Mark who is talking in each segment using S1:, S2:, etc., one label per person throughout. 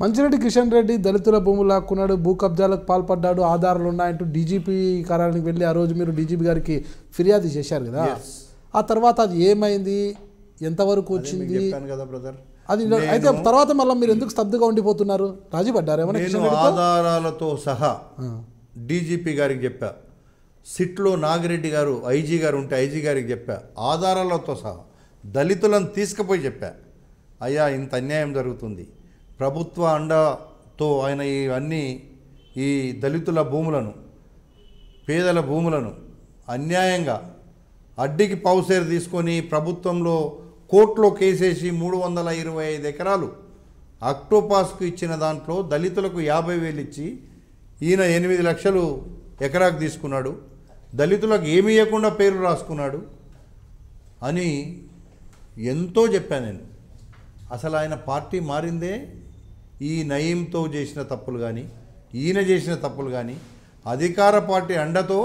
S1: మంచిరెడ్డి కిషన్ రెడ్డి దళితుల భూములు లాక్కున్నాడు, భూ కబ్జాలకు పాల్పడ్డాడు, ఆధారాలు ఉన్నాయంటూ డీజీపీ కార్యాలయానికి వెళ్ళి ఆ రోజు మీరు డీజీపీ గారికి ఫిర్యాదు చేశారు కదా. ఆ తర్వాత అది ఏమైంది, ఎంతవరకు వచ్చింది అది అయితే తర్వాత మళ్ళీ మీరు ఎందుకు స్తబ్దుగా ఉండిపోతున్నారు? రాజీ పడ్డారు ఏమైనా?
S2: ఆధారాలతో సహా డీజీపీ గారికి చెప్పా, సిట్లో నాగిరెడ్డి గారు ఐజీ గారు ఉంటే ఐజీ గారికి చెప్పా, ఆధారాలతో సహా దళితులను తీసుకుపోయి చెప్పా, అయ్యా ఇంత అన్యాయం జరుగుతుంది, ప్రభుత్వ అండతో ఆయన ఇవన్నీ ఈ దళితుల భూములను పేదల భూములను అన్యాయంగా అడ్డికి పౌసేరు తీసుకొని ప్రభుత్వంలో కోర్టులో కేసేసి 325 ఎకరాలు అక్టోపాస్కు ఇచ్చిన దాంట్లో దళితులకు 50,000 ఇచ్చి ఈయన 8 లక్షలు ఎకరాకు తీసుకున్నాడు, దళితులకు ఏమీ ఇవ్వకుండా పేరు రాసుకున్నాడు అని ఎంతో చెప్పాను నేను. అసలు ఆయన పార్టీ మారిందే ఈ నయీంతో చేసిన తప్పులు కానీ ఈయన చేసిన తప్పులు కానీ అధికార పార్టీ అండతో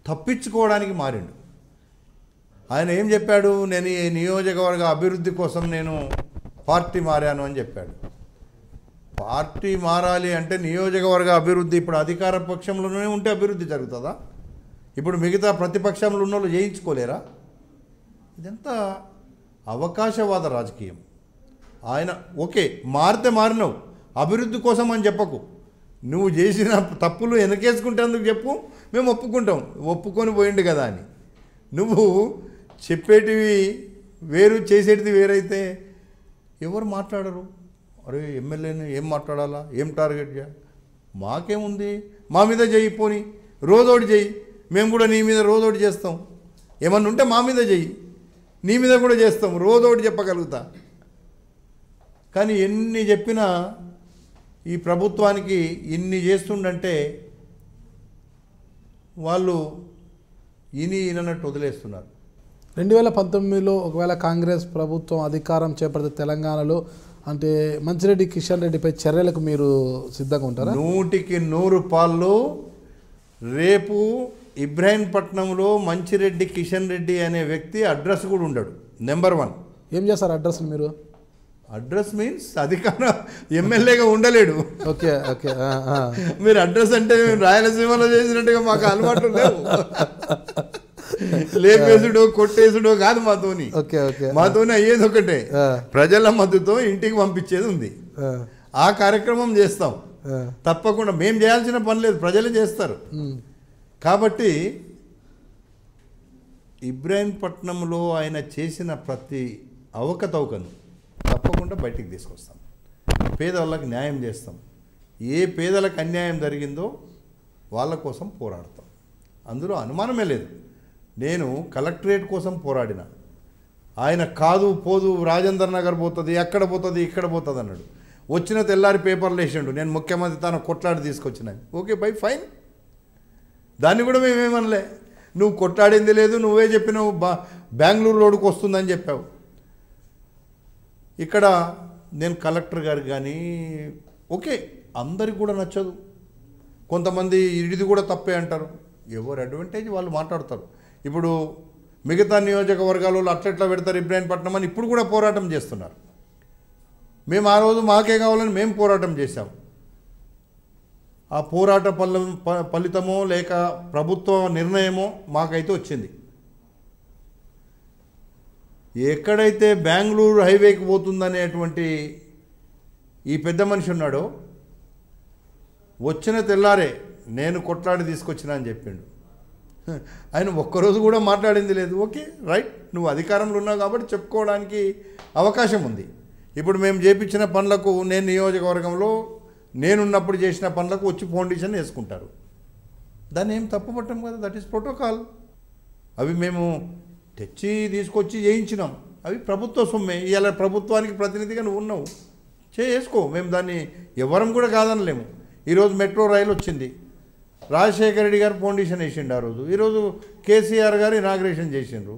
S2: తప్పించుకోవడానికి మారిండు. ఆయన ఏం చెప్పాడు, నేను ఈ నియోజకవర్గ అభివృద్ధి కోసం నేను పార్టీ మారాను అని చెప్పాడు. పార్టీ మారాలి అంటే నియోజకవర్గ అభివృద్ధి ఇప్పుడు అధికార పక్షంలోనే ఉంటే అభివృద్ధి జరుగుతుందా? ఇప్పుడు మిగతా ప్రతిపక్షంలో ఉన్న వాళ్ళు చేయించుకోలేరా? ఇదంతా అవకాశవాద రాజకీయం. ఆయన ఓకే మారితే మారినావు, అభివృద్ధి కోసం అని చెప్పకు, నువ్వు చేసిన తప్పులు వెనకేసుకుంటేందుకు చెప్పు, మేము ఒప్పుకుంటాం, ఒప్పుకొని పోయిండు కదా అని. నువ్వు చెప్పేటివి వేరు చేసేటిది వేరైతే ఎవరు మాట్లాడరు. అరే ఎమ్మెల్యేని ఏం మాట్లాడాలా, ఏం టార్గెట్ చేయాలి, మాకేముంది, మా మీద చెయ్యి, పోని రోజోటి చెయ్యి, మేము కూడా నీ మీద రోజోటి చేస్తాం, ఏమన్నా ఉంటే మా మీద చెయ్యి, నీ మీద కూడా చేస్తాం, రోజోటి చెప్పగలుగుతా. కానీ ఎన్ని చెప్పినా ఈ ప్రభుత్వానికి ఇన్ని చేస్తుండంటే వాళ్ళు ఈయనన్నట్టు వదిలేస్తున్నారు.
S1: 2019లో ఒకవేళ కాంగ్రెస్ ప్రభుత్వం అధికారం చేపడితే తెలంగాణలో అంటే మంచిరెడ్డి కిషన్ రెడ్డిపై చర్యలకు మీరు సిద్ధంగా ఉంటారా?
S2: 100% రేపు ఇబ్రాహీంపట్నంలో మంచిరెడ్డి కిషన్ రెడ్డి అనే వ్యక్తి అడ్రస్ కూడా ఉండడు. నెంబర్ 1.
S1: ఏం చేస్తారు అడ్రస్? మీరు
S2: అడ్రస్ మీన్స్ అధికార ఎమ్మెల్యేగా ఉండలేడు.
S1: Okay okay.
S2: మీరు అడ్రస్ అంటే రాయలసీమలో చేసినట్టుగా మాకు అలవాటు లేవు, లేపేసుడో కొట్టేసుడో కాదు మాతోని. మాతోని అయ్యేది ఒకటే, ప్రజల మద్దతుతో ఇంటికి పంపించేది ఉంది. ఆ కార్యక్రమం చేస్తాం తప్పకుండా. మేము చేయాల్సిన పని లేదు, ప్రజలే చేస్తారు. కాబట్టి ఇబ్రాహీంపట్నంలో ఆయన చేసిన ప్రతి అవకతవకను తప్పకుండా బయటికి తీసుకొస్తాం, పేదవాళ్ళకి న్యాయం చేస్తాం. ఏ పేదలకు అన్యాయం జరిగిందో వాళ్ళ కోసం పోరాడతాం, అందులో అనుమానమే లేదు. నేను కలెక్టరేట్ కోసం పోరాడిన, ఆయన కాదు పోదు రాజేందర్ నగర్ పోతుంది, ఎక్కడ పోతుంది ఇక్కడ పోతుంది అన్నాడు. వచ్చిన తెల్లారి పేపర్లు వేసిండు, నేను ముఖ్యమంత్రి తన కొట్లాడి తీసుకొచ్చినాను. ఓకే బై ఫైన్, దాన్ని కూడా మేమేమనలే. నువ్వు కొట్లాడింది లేదు, నువ్వే చెప్పినావు బెంగళూరు రోడ్డుకు వస్తుందని చెప్పావు. ఇక్కడ నేను కలెక్టర్ గారికి కానీ ఓకే అందరికి కూడా నచ్చదు, కొంతమంది ఇది కూడా తప్పే అంటారు, ఎవరు అడ్వాంటేజ్ వాళ్ళు మాట్లాడతారు. ఇప్పుడు మిగతా నియోజకవర్గాలలో అట్లెట్లా పెడతారు ఇబ్రాహీంపట్నం అని ఇప్పుడు కూడా పోరాటం చేస్తున్నారు. మేము ఆ రోజు మాకే కావాలని మేము పోరాటం చేశాం. ఆ పోరాట ఫలితమో లేక ప్రభుత్వ నిర్ణయమో మాకైతే వచ్చింది. ఎక్కడైతే బెంగళూరు హైవేకి పోతుందనేటువంటి ఈ పెద్ద మనిషి ఉన్నాడో వచ్చిన తెల్లారే నేను కొట్లాడి తీసుకొచ్చినా అని చెప్పిండు. ఆయన ఒక్కరోజు కూడా మాట్లాడింది లేదు. ఓకే రైట్, నువ్వు అధికారంలో ఉన్నావు కాబట్టి చెప్పుకోవడానికి అవకాశం ఉంది. ఇప్పుడు మేము చేపించిన పనులకు నేను నియోజకవర్గంలో నేనున్నప్పుడు చేసిన పనులకు వచ్చి ఫౌండేషన్ వేసుకుంటారు, దాన్ని ఏం తప్పు పట్టం కదా, దట్ ఈస్ ప్రోటోకాల్. అవి మేము తెచ్చి తీసుకొచ్చి చేయించినాం, అవి ప్రభుత్వ సొమ్మే. ఇవాళ ప్రభుత్వానికి ప్రతినిధిగా నువ్వు ఉన్నావు, చేసుకో, మేము దాన్ని ఎవరం కూడా కాదనలేము. ఈరోజు మెట్రో రైలు వచ్చింది, రాజశేఖర రెడ్డి గారు ఫౌండేషన్ వేసిండు ఆ రోజు, ఈరోజు కేసీఆర్ గారు ఇనాగ్రేషన్ చేసిండ్రు.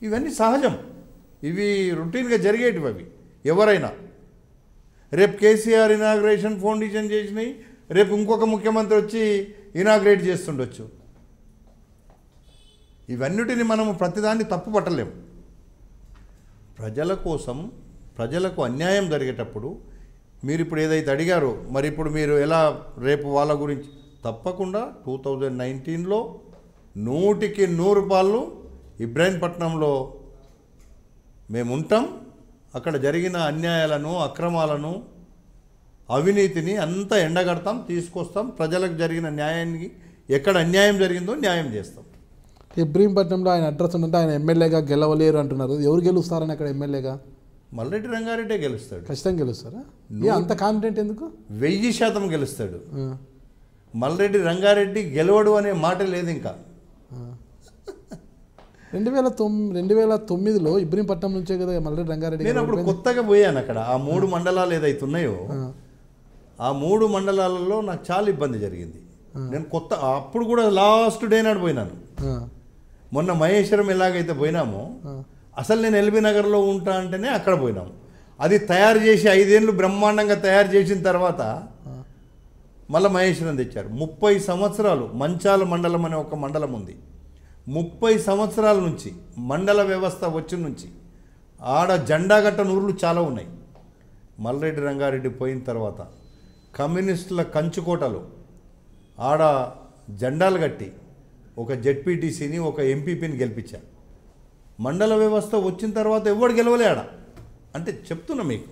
S2: ఇవన్నీ సహజం, ఇవి రొటీన్గా జరిగేటివి. అవి ఎవరైనా రేపు కేసీఆర్ ఇనాగ్రేషన్ ఫౌండేషన్ చేసినాయి, రేపు ఇంకొక ముఖ్యమంత్రి వచ్చి ఇనాగ్రేట్ చేస్తుండొచ్చు. ఇవన్నిటిని మనము ప్రతిదాన్ని తప్పు పట్టలేము. ప్రజల కోసం, ప్రజలకు అన్యాయం జరిగేటప్పుడు మీరు ఇప్పుడు ఏదైతే అడిగారో మరి ఇప్పుడు మీరు ఎలా రేపు వాళ్ళ గురించి తప్పకుండా 2019లో 100% ఇబ్రాహీంపట్నంలో మేము ఉంటాం. అక్కడ జరిగిన అన్యాయాలను, అక్రమాలను, అవినీతిని అంతా ఎండగడతాం, తీసుకొస్తాం. ప్రజలకు జరిగిన న్యాయానికి ఎక్కడ అన్యాయం జరిగిందో న్యాయం చేస్తాం.
S1: ఇబ్రహీంపట్నంలో ఆయన అడ్రస్ ఉంటే ఆయన ఎమ్మెల్యేగా గెలవలేరు అంటున్నారు. ఎవరు గెలుస్తారని అక్కడ ఎమ్మెల్యేగా?
S2: మల్రెడ్డి రంగారెడ్డే గెలుస్తాడు.
S1: ఖచ్చితంగా గెలుస్తారా? అంత కాన్ఫిడెంట్ ఎందుకు?
S2: 1000% గెలుస్తాడు. మల్రెడ్డి రంగారెడ్డి గెలవడు అనే మాట లేదు. ఇంకా
S1: 2009లో ఇబ్రహీంపట్నం నుంచే కదా మల్రెడ్డి రంగారెడ్డి.
S2: నేను అప్పుడు కొత్తగా పోయాను అక్కడ. ఆ 3 మండలాలు ఏదైతే ఉన్నాయో ఆ 3 మండలాలలో నాకు చాలా ఇబ్బంది జరిగింది. నేను కొత్త అప్పుడు కూడా లాస్ట్ డే నాడు పోయినాను. మొన్న మహేశ్వరం ఎలాగైతే పోయినామో అసలు నేను ఎల్బీ నగర్లో ఉంటా అంటేనే అక్కడ పోయినాము. అది తయారు చేసి 5 ఏళ్ళు బ్రహ్మాండంగా తయారు చేసిన తర్వాత మళ్ళీ మహేశ్వరం తెచ్చారు. 30 సంవత్సరాలు మంచాల మండలం అనే ఒక మండలం ఉంది. 30 సంవత్సరాల నుంచి మండల వ్యవస్థ వచ్చి నుంచి ఆడ జెండా గట్టని ఊర్లు చాలా ఉన్నాయి. మల్రెడ్డి రంగారెడ్డి పోయిన తర్వాత కమ్యూనిస్టుల కంచుకోటలో ఆడ జెండాలు కట్టి ఒక జెడ్పీటీసీని, ఒక ఎంపీపీని గెలిపించారు. మండల వ్యవస్థ వచ్చిన తర్వాత ఎవడు గెలవలే ఆడ. అంటే చెప్తున్నా మీకు,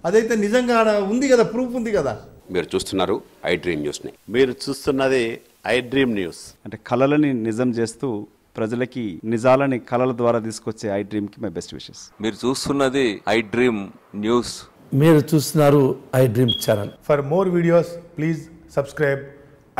S2: అదైతే నిజంగా ఆడ ఉంది కదా, ప్రూఫ్ ఉంది కదా.
S3: మీరు చూస్తున్నారు ఐ డ్రీమ్ న్యూస్ని.
S4: మీరు చూస్తున్నది ఐ డ్రీమ్ న్యూస్.
S5: అంటే కళలని నిజం చేస్తూ ప్రజలకి నిజాలని కళల ద్వారా తీసుకొచ్చే ఐ డ్రీమ్కి మై బెస్ట్ విషెస్.
S3: మీరు చూస్తున్నది ఐ డ్రీమ్ న్యూస్.
S6: మీరు చూస్తున్నారు I dream channel.
S7: For more videos, please subscribe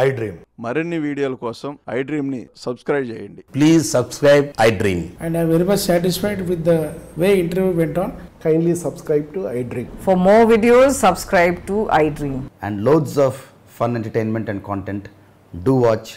S7: I Dream.
S4: మరిన్ని వీడియోల కోసం ఐ డ్రీమ్ ని సబ్స్క్రైబ్ చేయండి.
S6: Please subscribe I dream.
S8: And I am very much satisfied with the way interview went on.
S7: Kindly subscribe to I Dream.
S9: For more videos, subscribe to iDream.
S6: And loads of fun entertainment and content. Do watch